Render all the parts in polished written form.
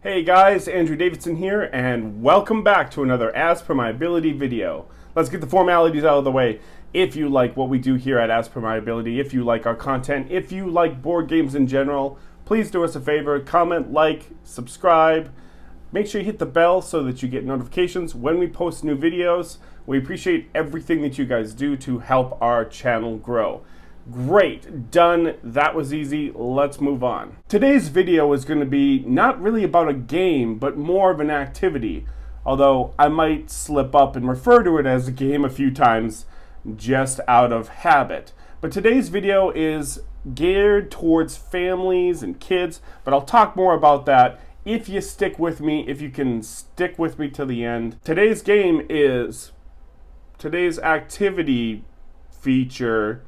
Hey guys, Andrew Davidson here, and welcome back to another As Per My Ability video. Let's get the formalities out of the way. If you like what we do here at As Per My Ability, if you like our content, if you like board games in general, please do us a favor, comment, like, subscribe. Make sure you hit the bell so that you get notifications when we post new videos. We appreciate everything that you guys do to help our channel grow. Great, done. That was easy. Let's move on. Today's video is going to be not really about a game, but more of an activity. Although I might slip up and refer to it as a game a few times just out of habit. But today's video is geared towards families and kids, but I'll talk more about that if you stick with me, if you can stick with me to the end. Today's activity feature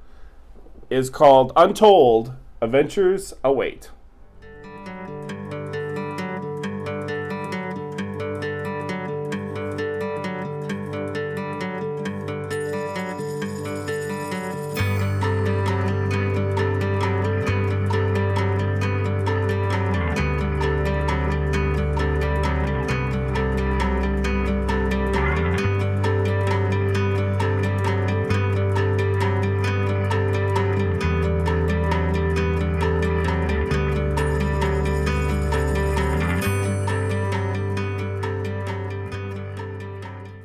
is called Untold, Adventures Await.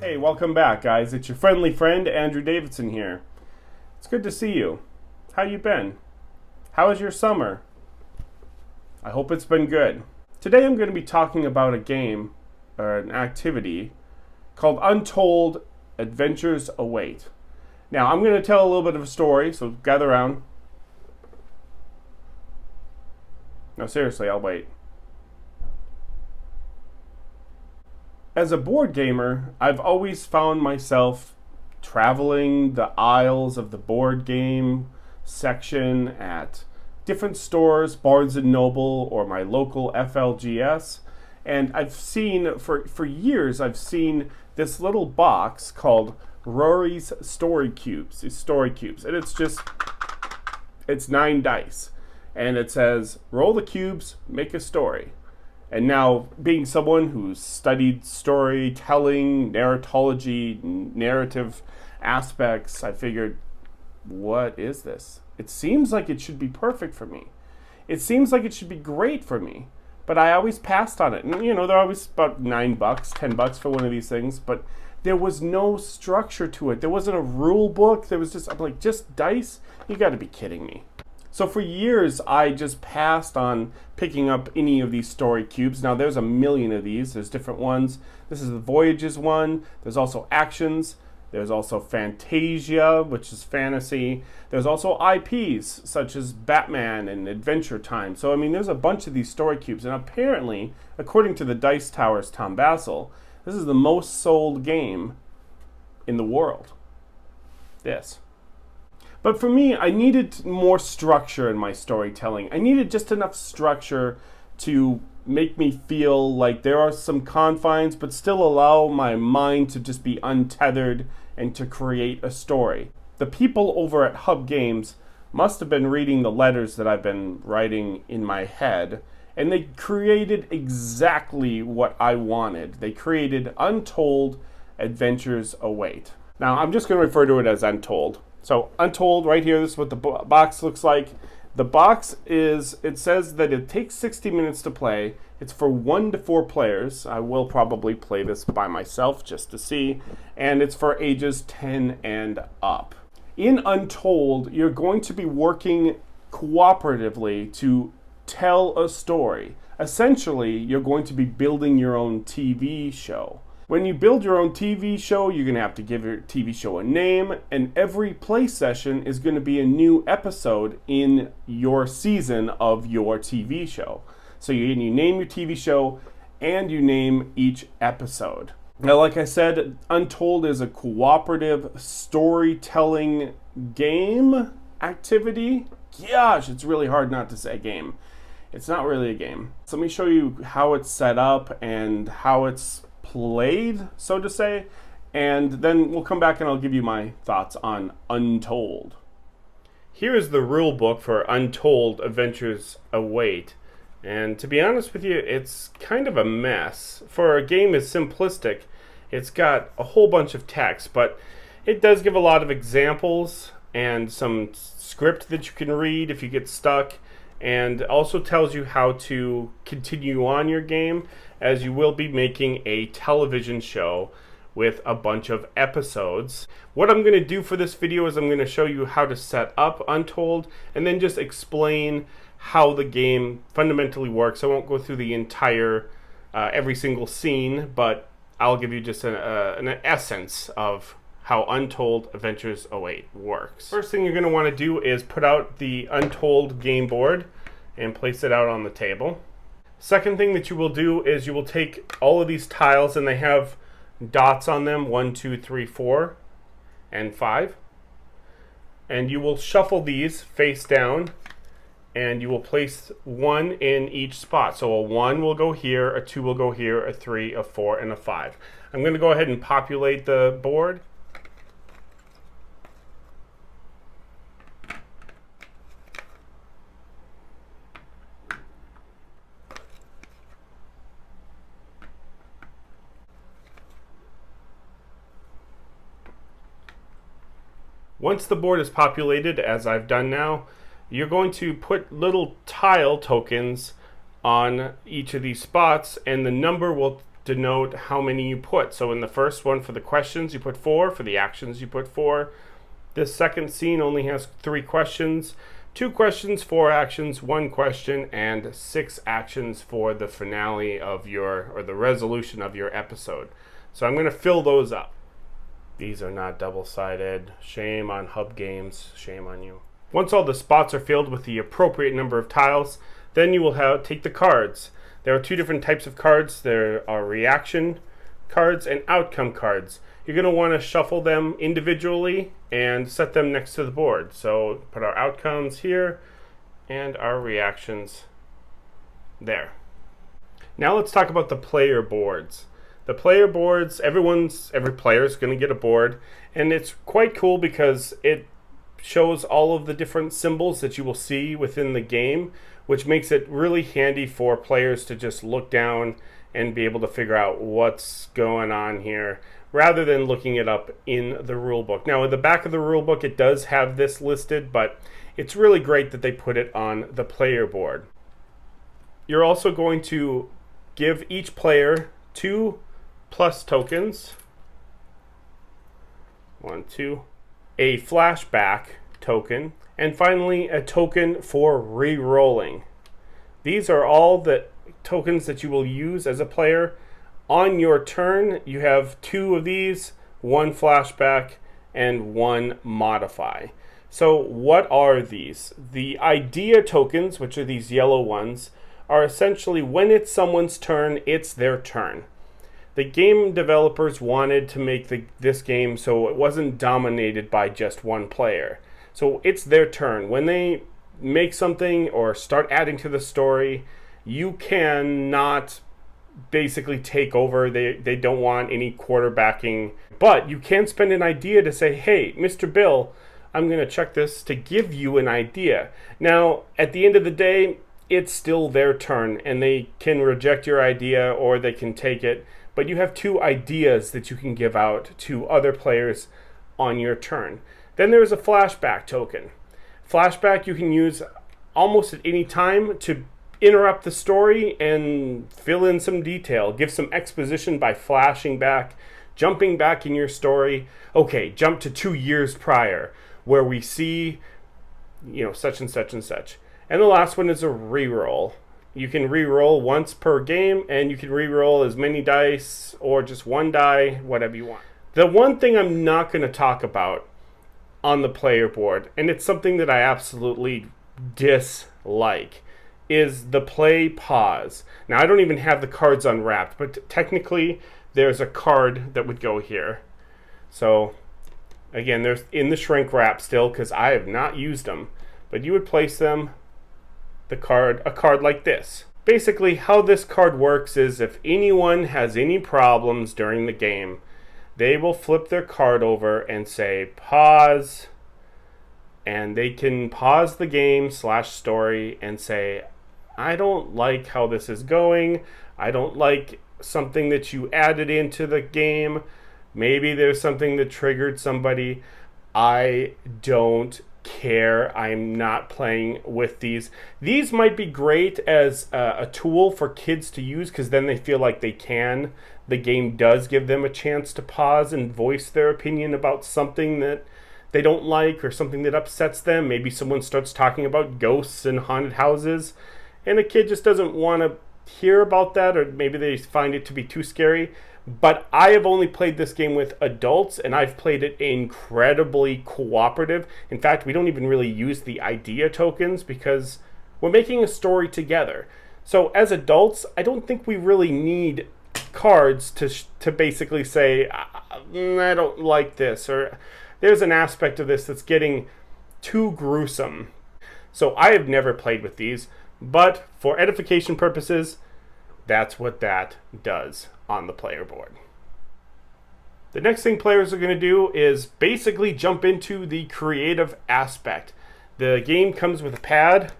Hey, welcome back, guys. It's your friendly friend, Andrew Davidson here. It's good to see you. How you been? How was your summer? I hope it's been good. Today I'm going to be talking about a game, or an activity, called Untold, Adventures Await. Now, I'm going to tell a little bit of a story, so gather around. No, seriously, I'll wait. As a board gamer, I've always found myself traveling the aisles of the board game section at different stores, Barnes & Noble or my local FLGS. And I've seen, for years, I've seen this little box called Rory's Story Cubes. These story cubes. And it's 9 dice. And it says, roll the cubes, make a story. And now, being someone who's studied storytelling, narratology, narrative aspects, I figured, what is this? It seems like it should be perfect for me. It seems like it should be great for me. But I always passed on it. And, you know, they're always about $9, $10 for one of these things. But there was no structure to it. There wasn't a rule book. There was just, I'm like, just dice? You got to be kidding me. So for years, I just passed on picking up any of these story cubes. Now, there's a million of these. There's different ones. This is the Voyages one. There's also Actions. There's also Fantasia, which is fantasy. There's also IPs, such as Batman and Adventure Time. So, I mean, there's a bunch of these story cubes. And apparently, according to the Dice Tower's Tom Bassel, this is the most sold game in the world. This. But for me, I needed more structure in my storytelling. I needed just enough structure to make me feel like there are some confines, but still allow my mind to just be untethered and to create a story. The people over at Hub Games must have been reading the letters that I've been writing in my head, and they created exactly what I wanted. They created Untold, Adventures Await. Now, I'm just going to refer to it as Untold. So Untold right here, this is what the box looks like. The box it says that it takes 60 minutes to play. It's for 1 to 4 players. I will probably play this by myself just to see. And it's for ages 10 and up. In Untold, you're going to be working cooperatively to tell a story. Essentially, you're going to be building your own TV show. When you build your own TV show, you're going to have to give your TV show a name, and every play session is going to be a new episode in your season of your TV show. So you name your TV show, and you name each episode. Now, like I said, Untold is a cooperative storytelling game activity. Gosh, it's really hard not to say game. It's not really a game. So let me show you how it's set up and how it's played, so to say, and then we'll come back and I'll give you my thoughts on Untold. Here is the rule book for Untold, Adventures Await. And to be honest with you, it's kind of a mess. For a game as simplistic, it's got a whole bunch of text, but it does give a lot of examples and some script that you can read if you get stuck, and also tells you how to continue on your game, as you will be making a television show with a bunch of episodes. What I'm going to do for this video is I'm going to show you how to set up Untold and then just explain how the game fundamentally works. I won't go through the entire every single scene, but I'll give you just an essence of how Untold Adventures 08 works. First thing you're going to want to do is put out the Untold game board and place it out on the table. Second thing that you will do is you will take all of these tiles, and they have dots on them, 1, 2, 3, 4, and 5. And you will shuffle these face down, and you will place one in each spot. So a 1 will go here, a 2 will go here, a 3, a 4, and a 5. I'm going to go ahead and populate the board. Once the board is populated, as I've done now, you're going to put little tile tokens on each of these spots, and the number will denote how many you put. So in the first one, for the questions, you put 4. For the actions, you put 4. This second scene only has 3 questions, 2 questions, 4 actions, 1 question, and 6 actions for the finale of your, or the resolution of your episode. So I'm going to fill those up. These are not double-sided. Shame on Hub Games. Shame on you. Once all the spots are filled with the appropriate number of tiles, then you will take the cards. There are 2 different types of cards. There are reaction cards and outcome cards. You're going to want to shuffle them individually and set them next to the board. So put our outcomes here and our reactions there. Now let's talk about the player boards. The player boards, every player is going to get a board, and it's quite cool because it shows all of the different symbols that you will see within the game, which makes it really handy for players to just look down and be able to figure out what's going on here, rather than looking it up in the rule book. Now, in the back of the rule book, it does have this listed, but it's really great that they put it on the player board. You're also going to give each player 2 plus tokens, 1, 2, a flashback token, and finally a token for re-rolling. These are all the tokens that you will use as a player. On your turn, you have 2 of these, 1 flashback and 1 modify. So what are these? The idea tokens, which are these yellow ones, are essentially when it's someone's turn, it's their turn. The game developers wanted to make this game so it wasn't dominated by just one player. So it's their turn. When they make something or start adding to the story, you cannot basically take over. They don't want any quarterbacking. But you can spend an idea to say, hey, Mr. Bill, I'm going to check this to give you an idea. Now, at the end of the day, it's still their turn, and they can reject your idea or they can take it. But you have 2 ideas that you can give out to other players on your turn. Then there's a flashback token. Flashback you can use almost at any time to interrupt the story and fill in some detail. Give some exposition by flashing back, jumping back in your story. Okay, jump to 2 years prior where we see, such and such and such. And the last one is a reroll. You can re-roll once per game, and you can re-roll as many dice or just 1 die, whatever you want. The one thing I'm not going to talk about on the player board, and it's something that I absolutely dislike, is the play pause. Now, I don't even have the cards unwrapped, but technically there's a card that would go here. So, again, there's in the shrink wrap still because I have not used them, but you would place them a card like this. Basically, how this card works is if anyone has any problems during the game, they will flip their card over and say pause, and they can pause the game / story and say, I don't like how this is going. I don't like something that you added into the game. Maybe there's something that triggered somebody. I don't care. I'm not playing with these. These might be great as a tool for kids to use because then they feel like they can. The game does give them a chance to pause and voice their opinion about something that they don't like or something that upsets them. Maybe someone starts talking about ghosts and haunted houses and a kid just doesn't want to hear about that, or maybe they find it to be too scary. But I have only played this game with adults, and I've played it incredibly cooperative. In fact, we don't even really use the idea tokens because we're making a story together. So as adults, I don't think we really need cards to basically say, I don't like this, or there's an aspect of this that's getting too gruesome. So I have never played with these, but for edification purposes, that's what that does on the player board. The next thing players are going to do is basically jump into the creative aspect. The game comes with a pad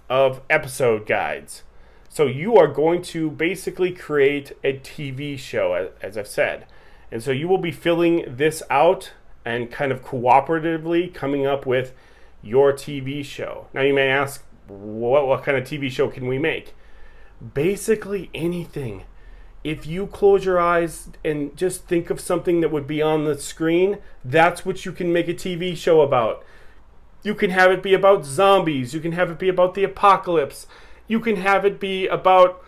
of episode guides. So you are going to basically create a TV show, as I've said. And so you will be filling this out and kind of cooperatively coming up with your TV show. Now you may ask, what kind of TV show can we make? Basically anything. If you close your eyes and just think of something that would be on the screen, that's what you can make a TV show about. You can have it be about zombies. You can have it be about the apocalypse. You can have it be about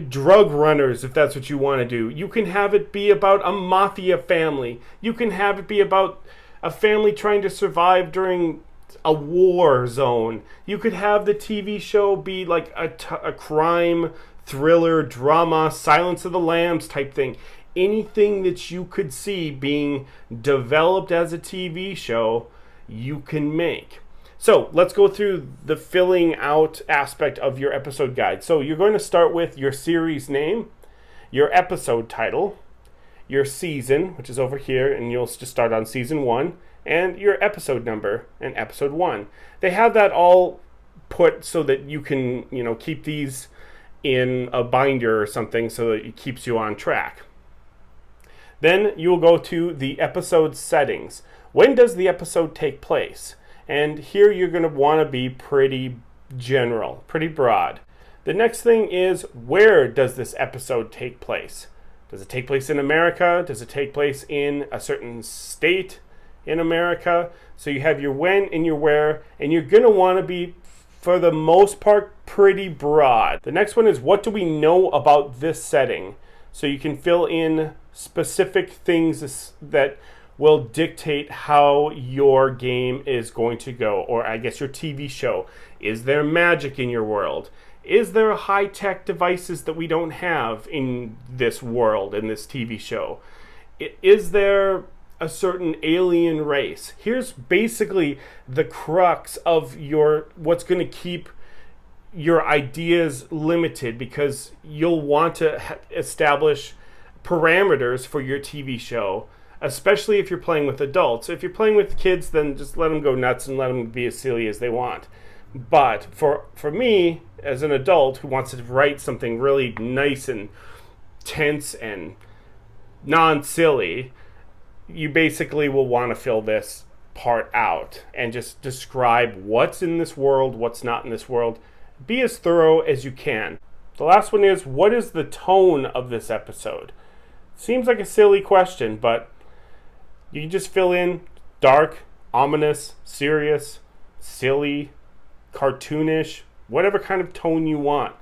drug runners, if that's what you want to do. You can have it be about a mafia family. You can have it be about a family trying to survive during a war zone. You could have the TV show be like a crime, thriller, drama, Silence of the Lambs type thing. Anything that you could see being developed as a TV show, you can make. So let's go through the filling out aspect of your episode guide. So you're going to start with your series name, your episode title, your season, which is over here, and you'll just start on season 1, and your episode number and episode 1. They have that all put so that you can, keep these in a binder or something so that it keeps you on track. Then you will go to the episode settings. When does the episode take place? And here you're going to want to be pretty general, pretty broad. The next thing is, where does this episode take place? Does it take place in America? Does it take place in a certain state in America? So you have your when and your where, and you're going to want to be, for the most part, pretty broad. The next one is, what do we know about this setting? So you can fill in specific things that will dictate how your game is going to go, or I guess your TV show. Is there magic in your world? Is there high-tech devices that we don't have in this world, in this TV show? Is there a certain alien race? Here's basically the crux of what's going to keep your ideas limited, because you'll want to establish parameters for your TV show, especially if you're playing with adults. If you're playing with kids, then just let them go nuts and let them be as silly as they want. But for me, as an adult who wants to write something really nice and tense and non-silly, you basically will want to fill this part out and just describe what's in this world, what's not in this world. Be as thorough as you can. The last one is, what is the tone of this episode? Seems like a silly question, but you can just fill in dark, ominous, serious, silly, cartoonish, whatever kind of tone you want.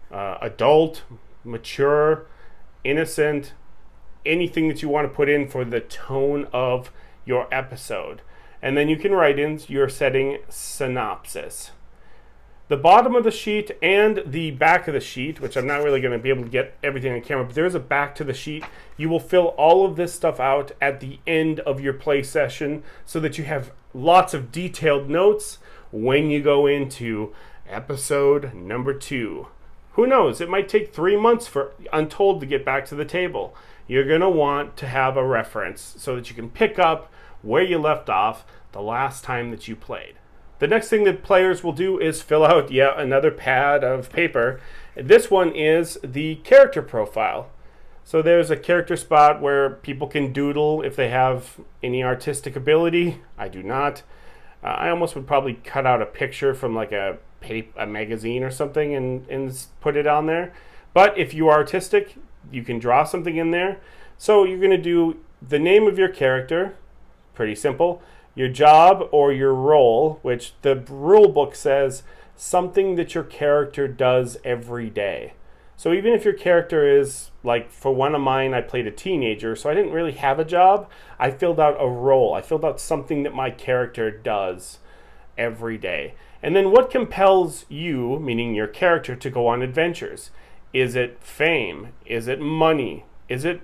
Adult, mature, innocent, anything that you want to put in for the tone of your episode. And then you can write in your setting synopsis. The bottom of the sheet and the back of the sheet, which I'm not really going to be able to get everything on camera, but there's a back to the sheet. You will fill all of this stuff out at the end of your play session so that you have lots of detailed notes when you go into episode number 2. Who knows? It might take 3 months for Untold to get back to the table. You're going to want to have a reference so that you can pick up where you left off the last time that you played. The next thing that players will do is fill out yet another pad of paper. This one is the character profile. So there's a character spot where people can doodle if they have any artistic ability. I do not. I almost would probably cut out a picture from like a magazine or something and put it on there. But if you are artistic, you can draw something in there. So you're going to do the name of your character, pretty simple, your job or your role, which the rule book says something that your character does every day. So even if your character is, like for one of mine, I played a teenager, so I didn't really have a job. I filled out a role. I filled out something that my character does every day. And then what compels you, meaning your character, to go on adventures? Is it fame? Is it money? Is it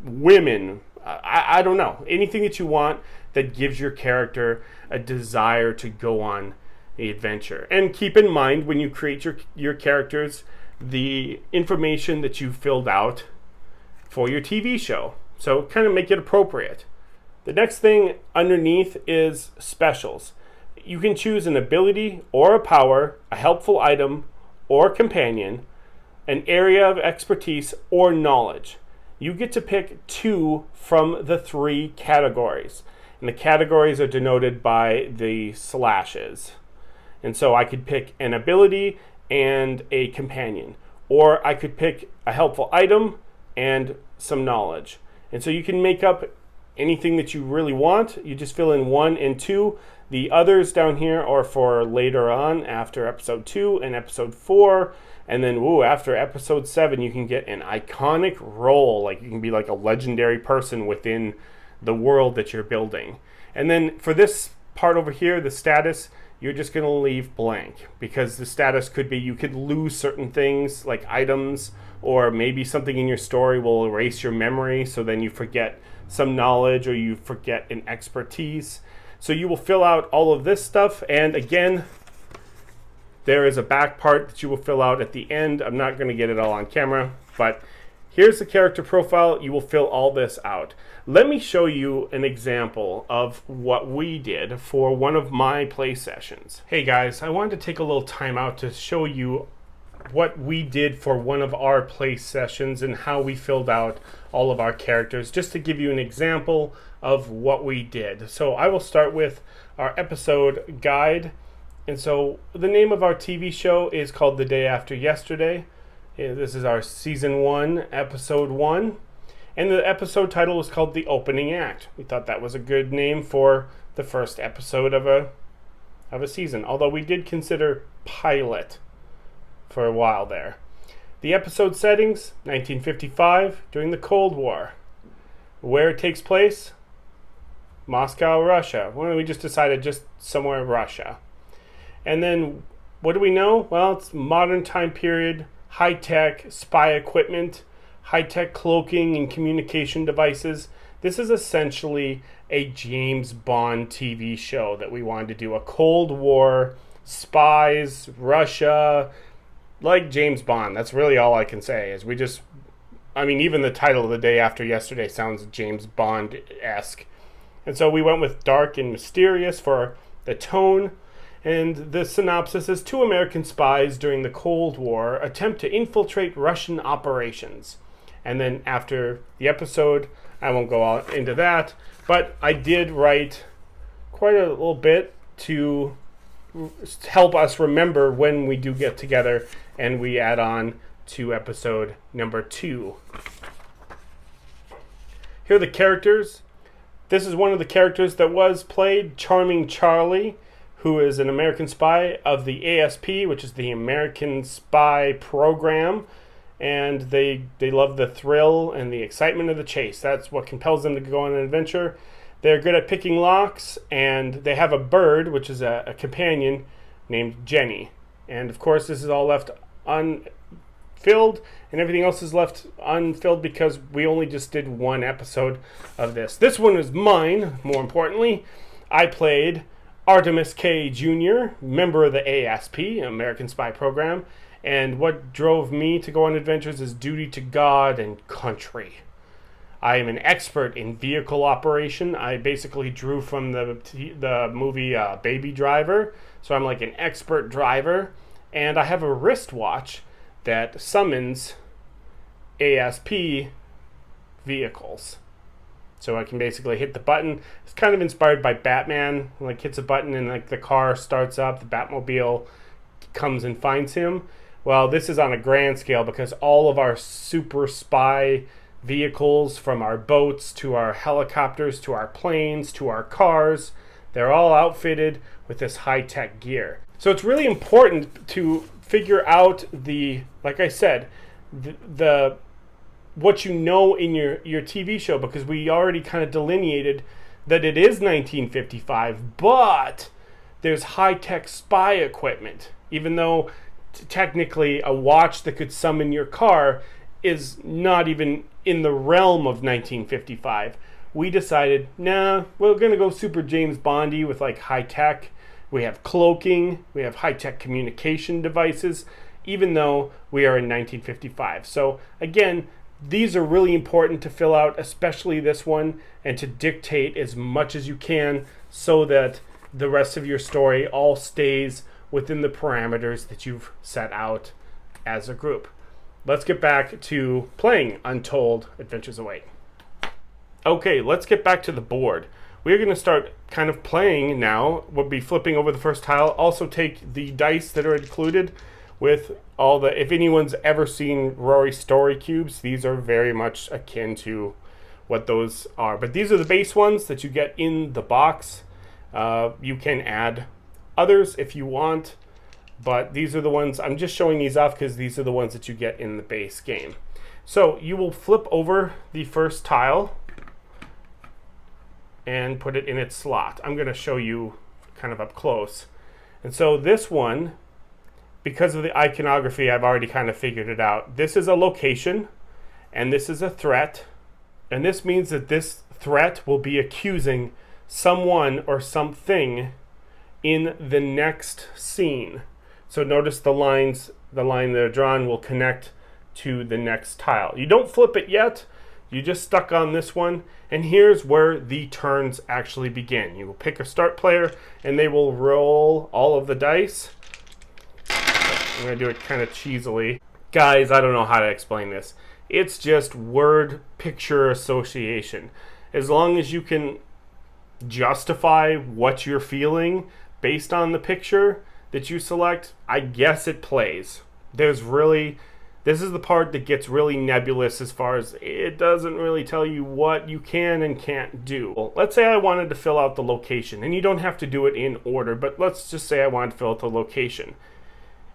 women? I don't know. Anything that you want that gives your character a desire to go on the adventure. And keep in mind when you create your characters, the information that you filled out for your TV show. So kind of make it appropriate. The next thing underneath is specials. You can choose an ability or a power, a helpful item or companion, an area of expertise or knowledge. You get to pick 2 from the 3 categories. And the categories are denoted by the slashes. And so I could pick an ability and a companion. Or I could pick a helpful item and some knowledge. And so you can make up anything that you really want. You just fill in 1 and 2. The others down here are for later on after episode 2 and episode 4. And then, after episode 7, you can get an iconic role. Like you can be like a legendary person within the world that you're building. And then for this part over here, the status, you're just going to leave blank. Because the status could be you could lose certain things like items, or maybe something in your story will erase your memory, so then you forget some knowledge or you forget an expertise. So you will fill out all of this stuff, and again, there is a back part that you will fill out at the end. I'm not going to get it all on camera, but here's the character profile. You will fill all this out. Let me show you an example of what we did for one of my play sessions. Hey guys, I wanted to take a little time out to show you what we did for one of our play sessions and how we filled out all of our characters, just to give you an example of what we did. So I will start with our episode guide. And so the name of our TV show is called The Day After Yesterday. This is our season 1, episode 1. And the episode title was called The Opening Act. We thought that was a good name for the first episode of a season. Although we did consider pilot for a while there. The episode settings, 1955, during the Cold War. Where it takes place, Moscow, Russia. Well, we just decided just somewhere in Russia. And then, what do we know? Well, it's modern time period, high-tech spy equipment, high-tech cloaking and communication devices. This is essentially a James Bond TV show that we wanted to do. A Cold War, spies, Russia, like James Bond. That's really all I can say. Is even the title of The Day After Yesterday sounds James Bond-esque. And so we went with dark and mysterious for the tone. And the synopsis is 2 American spies during the Cold War attempt to infiltrate Russian operations. And then after the episode, I won't go into that, but I did write quite a little bit to help us remember when we do get together and we add on to episode number 2. Here are the characters. This is one of the characters that was played, Charming Charlie, who is an American spy of the ASP, which is the American Spy Program. And they love the thrill and the excitement of the chase. That's what compels them to go on an adventure. They're good at picking locks, and they have a bird, which is a companion, named Jenny. And of course, this is all left unfilled, and everything else is left unfilled because we only just did 1 episode of this. This one is mine, more importantly. I played Artemis K. Jr., member of the ASP, American Spy Program, and what drove me to go on adventures is duty to God and country. I am an expert in vehicle operation. I basically drew from the movie Baby Driver, So I'm like an expert driver, and I have a wristwatch that summons ASP vehicles. So I can basically hit the button. It's kind of inspired by Batman. Like hits a button and like the car starts up, the Batmobile comes and finds him. Well, this is on a grand scale because all of our super spy vehicles, from our boats to our helicopters to our planes to our cars, they're all outfitted with this high-tech gear. So it's really important to figure out like I said, the what you know in your TV show, because we already kind of delineated that it is 1955, but there's high-tech spy equipment. Even though technically a watch that could summon your car is not even in the realm of 1955. We decided, nah, we're going to go super James Bondy with like high-tech. We have cloaking, we have high-tech communication devices, even though we are in 1955. So again, these are really important to fill out, especially this one, and to dictate as much as you can so that the rest of your story all stays within the parameters that you've set out as a group. Let's get back to playing Untold Adventures Await. Okay, let's get back to the board. We're going to start kind of playing now. We'll be flipping over the first tile. Also take the dice that are included with all the, if anyone's ever seen Rory Story Cubes, these are very much akin to what those are. But these are the base ones that you get in the box. You can add others if you want, but these are the ones, I'm just showing these off because these are the ones that you get in the base game. So you will flip over the first tile and put it in its slot. I'm going to show you kind of up close. And so this one, because of the iconography, I've already kind of figured it out. This is a location, and this is a threat. And this means that this threat will be accusing someone or something in the next scene. So notice the line that are drawn will connect to the next tile. You don't flip it yet. You just stuck on this one, and here's where the turns actually begin. You will pick a start player, and they will roll all of the dice. I'm going to do it kind of cheesily. Guys, I don't know how to explain this. It's just word picture association. As long as you can justify what you're feeling based on the picture that you select, I guess it plays. This is the part that gets really nebulous as far as it doesn't really tell you what you can and can't do. Well, let's say I wanted to fill out the location, and you don't have to do it in order, but let's just say I wanted to fill out the location.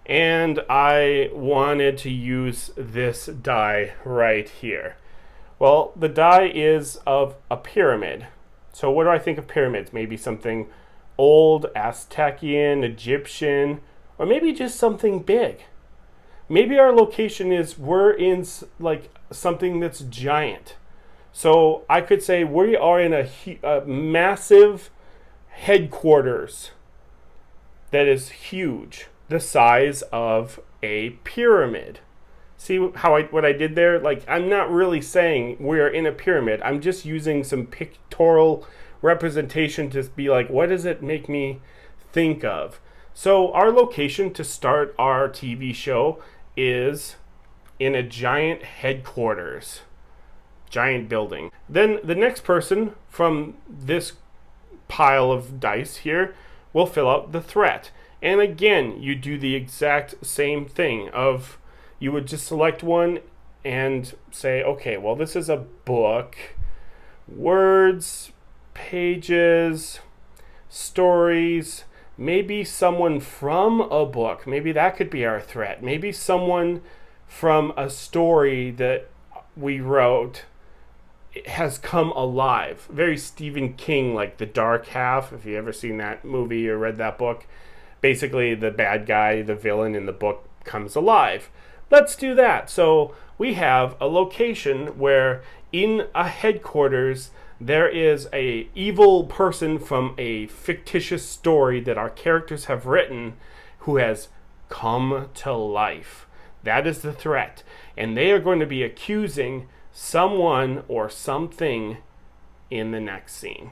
And I wanted to use this die right here. Well, the die is of a pyramid. So what do I think of pyramids? Maybe something old, Aztecian, Egyptian, or maybe just something big. Maybe our location is we're in like something that's giant. So I could say we are in a massive headquarters that is huge, the size of a pyramid. See what I did there? Like, I'm not really saying we're in a pyramid. I'm just using some pictorial representation to be like, what does it make me think of? So our location to start our TV show is in a giant headquarters, giant building. Then the next person from this pile of dice here will fill out the threat. And again, you do the exact same thing of you would just select one and say, okay, well, this is a book, words, pages, stories, maybe someone from a book. Maybe that could be our threat. Maybe someone from a story that we wrote has come alive. Very Stephen King, like The Dark Half, if you ever seen that movie or read that book. Basically, the bad guy, the villain in the book comes alive. Let's do that. So we have a location where in a headquarters there is a evil person from a fictitious story that our characters have written who has come to life. That is the threat. And they are going to be accusing someone or something in the next scene.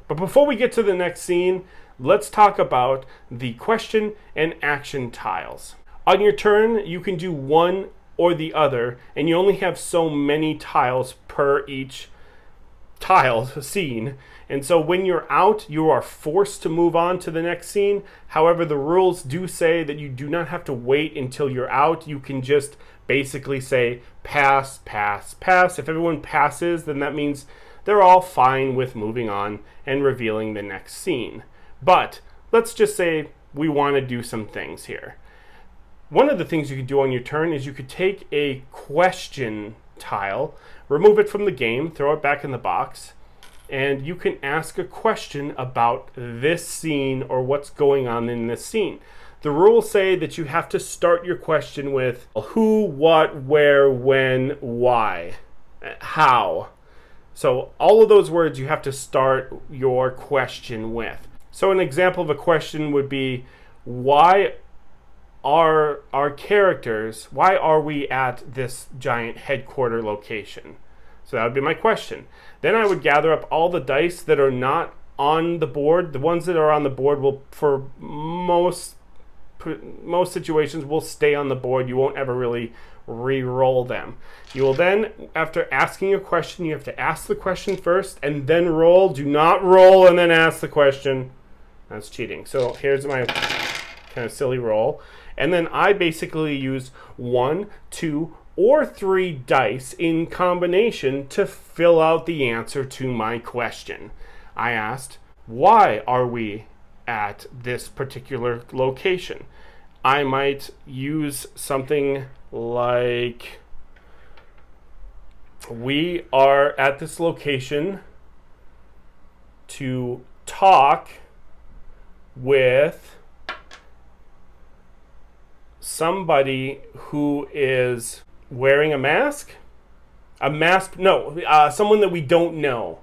But before we get to the next scene, let's talk about the question and action tiles. On your turn, you can do one or the other, and you only have so many tiles per each tile scene. And so when you're out, you are forced to move on to the next scene. However, the rules do say that you do not have to wait until you're out. You can just basically say pass, pass, pass. If everyone passes, then that means they're all fine with moving on and revealing the next scene. But let's just say we want to do some things here. One of the things you could do on your turn is you could take a question tile, remove it from the game, throw it back in the box, and you can ask a question about this scene or what's going on in this scene. The rules say that you have to start your question with who, what, where, when, why, how. So all of those words you have to start your question with. So an example of a question would be, why are our characters, why are we at this giant headquarter location? So that would be my question. Then I would gather up all the dice that are not on the board. The ones that are on the board will, for most situations, will stay on the board. You won't ever really re-roll them. You will then, after asking a question, you have to ask the question first and then roll. Do not roll and then ask the question. That's cheating. So here's my kind of silly roll. And then I basically use 1, 2, or 3 dice in combination to fill out the answer to my question. I asked, why are we at this particular location? I might use something like, we are at this location to talk with somebody who is wearing a mask? Someone that we don't know.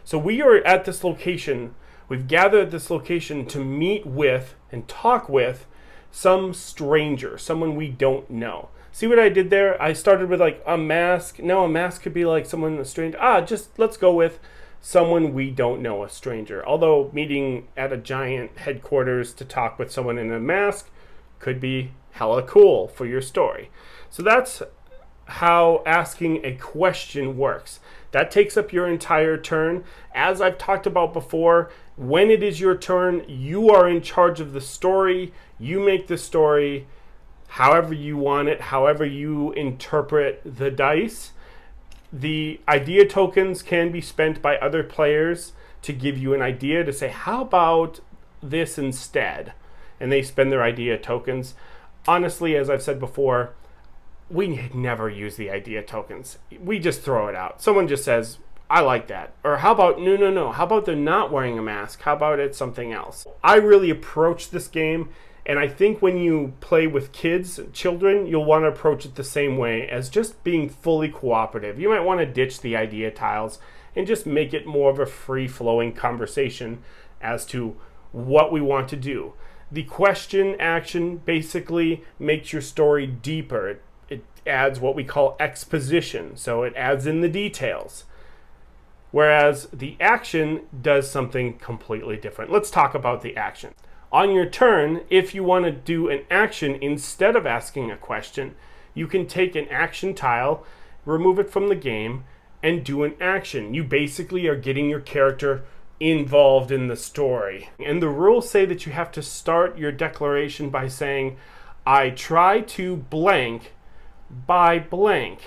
So we are at this location, we've gathered at this location to meet with and talk with some stranger, someone we don't know. See what I did there? I started with like a mask. No, a mask could be like someone, a stranger. Just let's go with someone we don't know, a stranger. Although meeting at a giant headquarters to talk with someone in a mask could be hella cool for your story. So that's how asking a question works. That takes up your entire turn. As I've talked about before, when it is your turn, you are in charge of the story. You make the story however you want it, however you interpret the dice. The idea tokens can be spent by other players to give you an idea, to say, how about this instead? And they spend their idea tokens. Honestly, as I've said before, we never use the idea tokens. We just throw it out. Someone just says, I like that. Or how about, no. How about they're not wearing a mask? How about it's something else? I really approach this game, and I think when you play with children, you'll want to approach it the same way as just being fully cooperative. You might want to ditch the idea tiles and just make it more of a free-flowing conversation as to what we want to do. The question action basically makes your story deeper. It adds what we call exposition, so it adds in the details. Whereas the action does something completely different. Let's talk about the action. On your turn, if you want to do an action instead of asking a question, you can take an action tile, remove it from the game, and do an action. You basically are getting your character involved in the story. And the rules say that you have to start your declaration by saying, I try to blank by blank,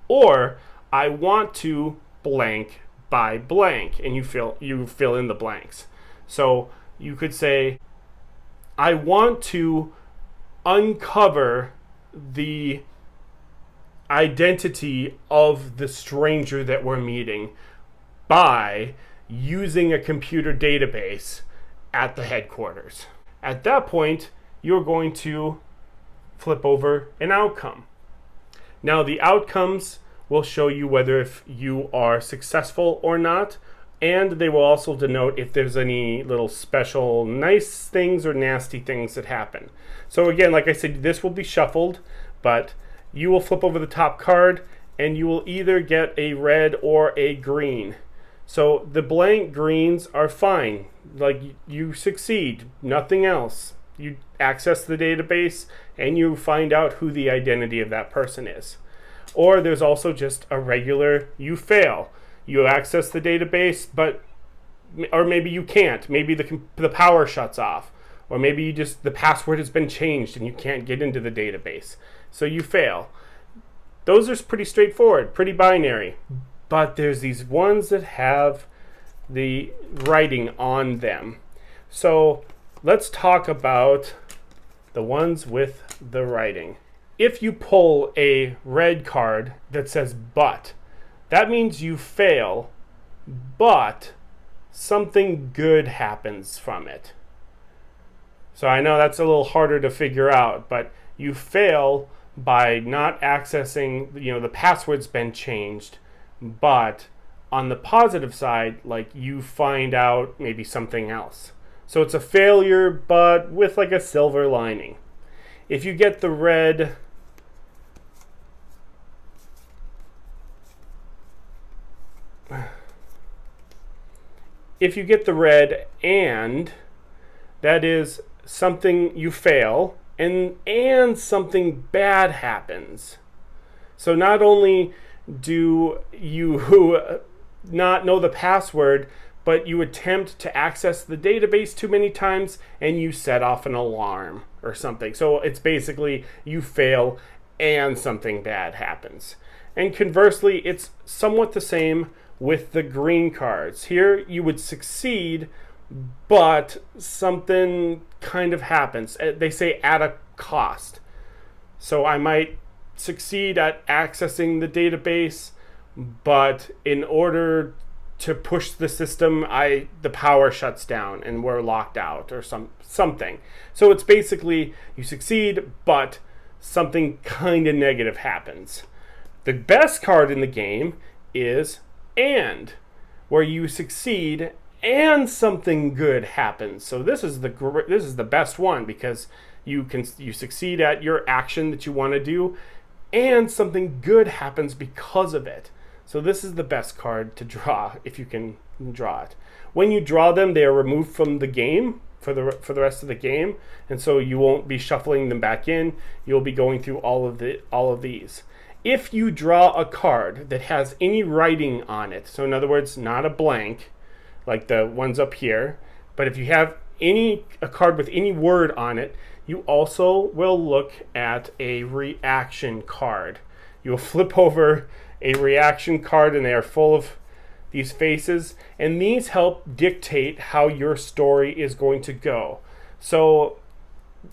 or I want to blank by blank, and you fill in the blanks. So you could say, I want to uncover the identity of the stranger that we're meeting by using a computer database at the headquarters. At that point, you're going to flip over an outcome. Now, the outcomes will show you whether if you are successful or not, and they will also denote if there's any little special nice things or nasty things that happen. So again, like I said, this will be shuffled, but you will flip over the top card, and you will either get a red or a green. So the blank greens are fine. Like you succeed, nothing else. You access the database and you find out who the identity of that person is. Or there's also just a regular you fail. You access the database, or maybe you can't. Maybe the power shuts off. Or maybe the password has been changed and you can't get into the database. So you fail. Those are pretty straightforward, pretty binary. But there's these ones that have the writing on them. So let's talk about the ones with the writing. If you pull a red card that says but, that means you fail, but something good happens from it. So I know that's a little harder to figure out, but you fail by not accessing, the password's been changed, but on the positive side, like you find out maybe something else. So it's a failure, but with like a silver lining. If you get the red, and that is something you fail and something bad happens. So not only do you not know the password, but you attempt to access the database too many times and you set off an alarm or something. So it's basically you fail and something bad happens. And conversely, it's somewhat the same with the green cards. Here you would succeed, but something kind of happens. They say at a cost. So I might succeed at accessing the database, but in order to push the system, the power shuts down and we're locked out or something. So it's basically you succeed, but something kind of negative happens. The best card in the game is and, where you succeed and something good happens. So this is the best one because you succeed at your action that you want to do, and something good happens because of it. So this is the best card to draw if you can draw it. When you draw them, they are removed from the game for the rest of the game, and so you won't be shuffling them back in. You'll be going through all of these. If you draw a card that has any writing on it, so in other words, not a blank, like the ones up here, but if you have a card with any word on it, you also will look at a reaction card. You will flip over a reaction card and they are full of these faces, and these help dictate how your story is going to go. So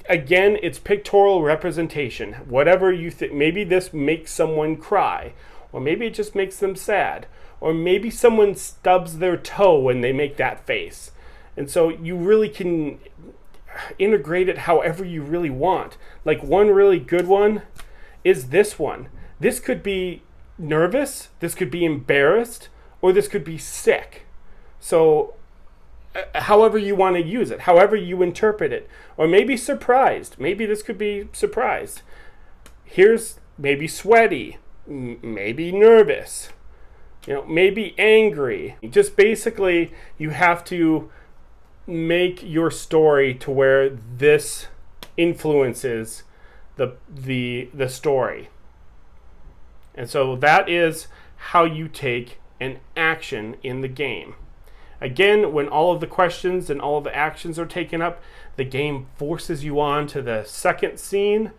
again, it's pictorial representation. Whatever you think, maybe this makes someone cry, or maybe it just makes them sad, or maybe someone stubs their toe when they make that face. And so you really can integrate it however you really want. Like one really good one is this one. This could be nervous, this could be embarrassed, or this could be sick. So however you want to use it, however you interpret it, or maybe surprised. Maybe this could be surprised. Here's maybe sweaty, maybe nervous, maybe angry. Just basically, you have to make your story to where this influences the story. And so that is how you take an action in the game. Again, when all of the questions and all of the actions are taken up, the game forces you on to the second scene,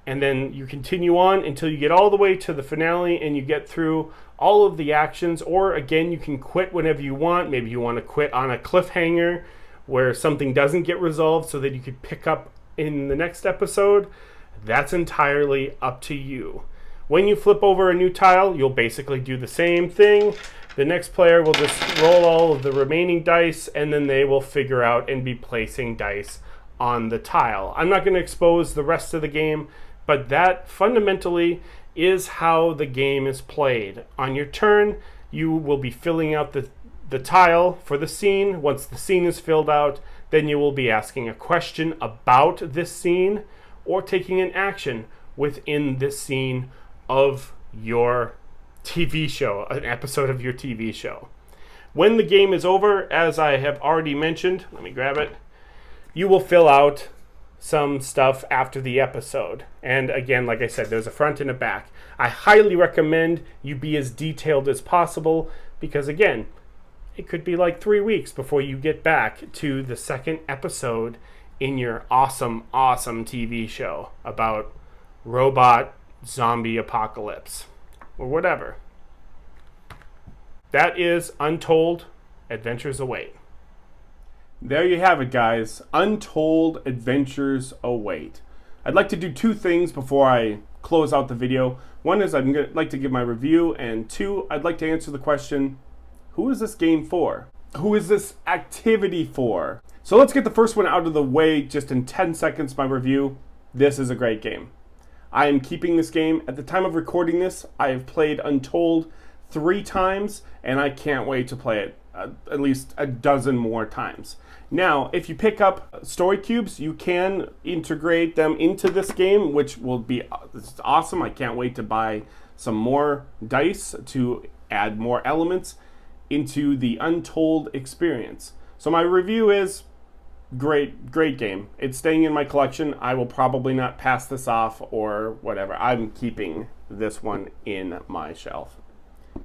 and then you continue on until you get all the way to the finale and you get through all of the actions. Or again, you can quit whenever you want. Maybe you want to quit on a cliffhanger where something doesn't get resolved so that you could pick up in the next episode. That's entirely up to you. When you flip over a new tile, you'll basically do the same thing. The next player will just roll all of the remaining dice, and then they will figure out and be placing dice on the tile. I'm not going to expose the rest of the game, but that fundamentally is how the game is played. On your turn, you will be filling out the tile for the scene. Once the scene is filled out, then you will be asking a question about this scene or taking an action within this scene of your TV show, an episode of your TV show. When the game is over, as I have already mentioned, let me grab it, you will fill out some stuff after the episode. And again, like I said, there's a front and a back. I highly recommend you be as detailed as possible because, again, it could be like 3 weeks before you get back to the second episode in your awesome, awesome TV show about robot zombie apocalypse or whatever. That is Untold, Adventures Await. There you have it, guys. Untold Adventures Await. I'd like to do two things before I close out the video. One is I'd like to give my review, and two, I'd like to answer the question, who is this game for? Who is this activity for? So let's get the first one out of the way just in 10 seconds, my review. This is a great game. I am keeping this game. At the time of recording this, I have played Untold 3 times, and I can't wait to play it at least a dozen more times. Now, if you pick up story cubes, you can integrate them into this game, which will be awesome. I can't wait to buy some more dice to add more elements into the Untold experience. So my review is great game. It's staying in my collection. I will probably not pass this off or whatever. I'm keeping this one in my shelf.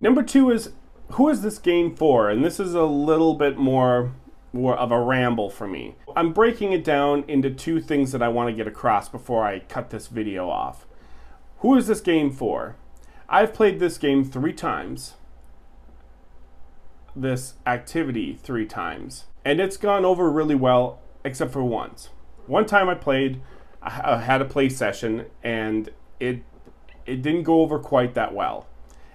Number 2 is, who is this game for? And this is a little bit more of a ramble for me. I'm breaking it down into 2 things that I want to get across before I cut this video off. Who is this game for? I've played this game 3 times. This activity 3 times. And it's gone over really well, except for once. One time I had a play session, and it didn't go over quite that well.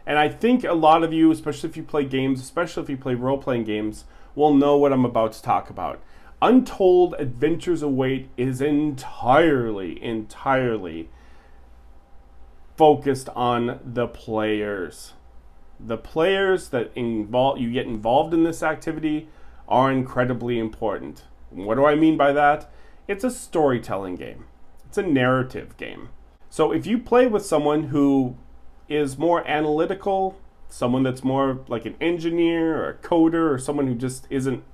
And I think a lot of you, especially if you play games, especially if you play role-playing games, will know what I'm about to talk about. Untold Adventures Await is entirely focused on the players. The players that you get involved in this activity are incredibly important. What do I mean by that? It's a storytelling game. It's a narrative game. So if you play with someone who is more analytical, someone that's more like an engineer or a coder, or someone who just isn't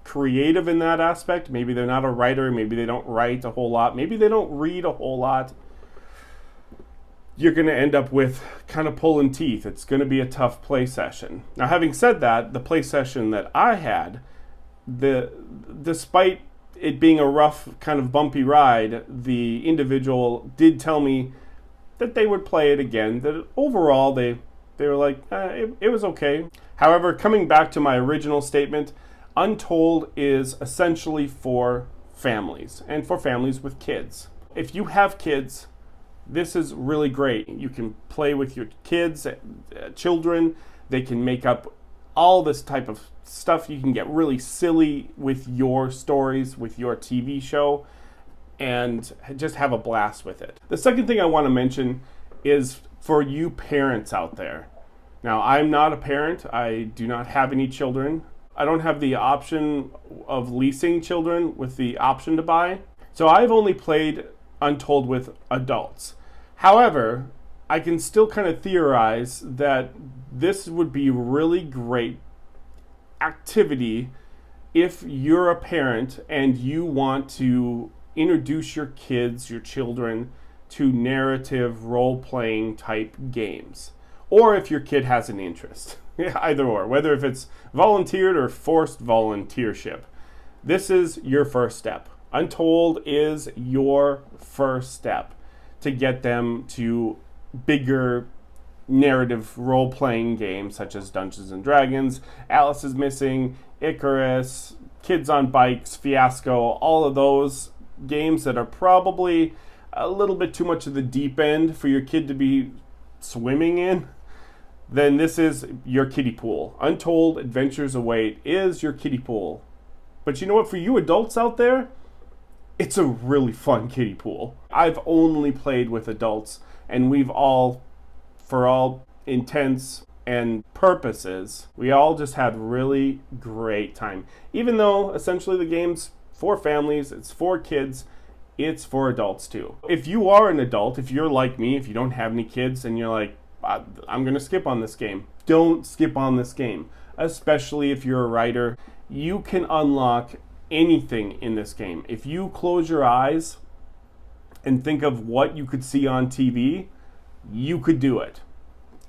creative in that aspect, maybe they're not a writer, maybe they don't write a whole lot, maybe they don't read a whole lot, you're going to end up with kind of pulling teeth. It's going to be a tough play session. Now, having said that, the play session that I had, despite it being a rough, kind of bumpy ride, the individual did tell me that they would play it again, that overall they were like, it was okay. However, coming back to my original statement, Untold is essentially for families, and for families with kids. If you have kids, this is really great. You can play with your kids, children. They can make up all this type of stuff. You can get really silly with your stories, with your TV show, and just have a blast with it. The second thing I want to mention is for you parents out there. Now, I'm not a parent. I do not have any children. I don't have the option of leasing children with the option to buy. So I've only played Untold with adults. However, I can still kind of theorize that this would be really great activity if you're a parent and you want to introduce your kids, your children, to narrative role-playing type games. Or if your kid has an interest. Either or, whether if it's volunteered or forced volunteership. This is your first step. Untold is your first step to get them to bigger narrative role-playing games such as Dungeons and Dragons, Alice is Missing, Icarus, Kids on Bikes, Fiasco, all of those games that are probably a little bit too much of the deep end for your kid to be swimming in. Then this is your kiddie pool. Untold Adventures Await is your kiddie pool. But you know what? For you adults out there, it's a really fun kiddie pool. I've only played with adults, and we've all, for all intents and purposes, we all just had really great time. Even though essentially the game's for families, it's for kids, it's for adults too. If you are an adult, if you're like me, if you don't have any kids and you're like, I'm going to skip on this game, don't skip on this game. especially if you're a writer. You can unlock anything in this game. If you close your eyes and think of what you could see on TV, you could do it.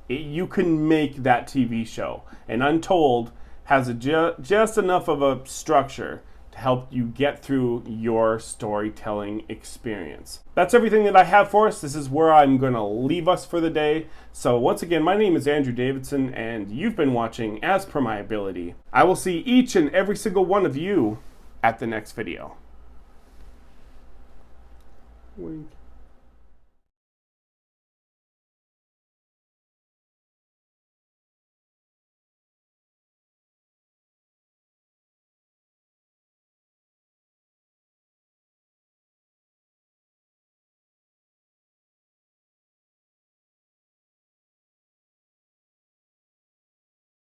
You can make that TV show. And Untold has just enough of a structure to help you get through your storytelling experience. That's everything that I have for us. This is where I'm going to leave us for the day. So once again, my name is Andrew Davidson, and you've been watching As Per My Ability. I will see each and every single one of you at the next video. Wink.